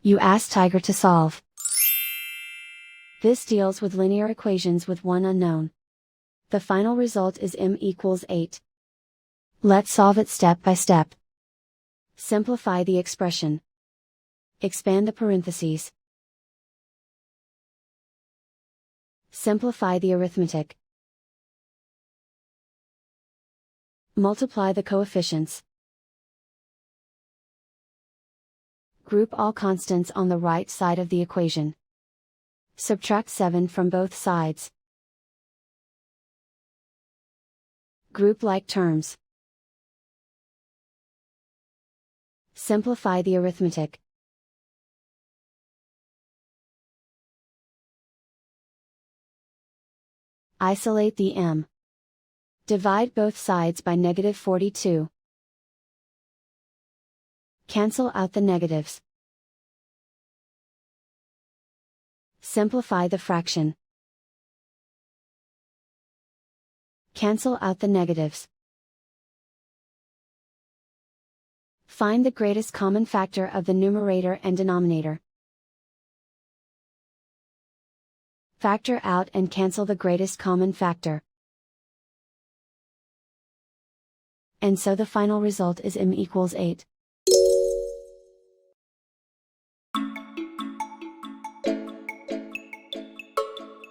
You ask Tiger to solve. This deals with linear equations with one unknown. The final result is m equals 8. Let's solve it step by step. Simplify the expression. Expand the parentheses. Simplify the arithmetic. Multiply the coefficients. Group all constants on the right side of the equation. Subtract 7 from both sides. Group like terms. Simplify the arithmetic. Isolate the m. Divide both sides by -42. Cancel out the negatives. Simplify the fraction. Cancel out the negatives. Find the greatest common factor of the numerator and denominator. Factor out and cancel the greatest common factor. And so the final result is m equals 8.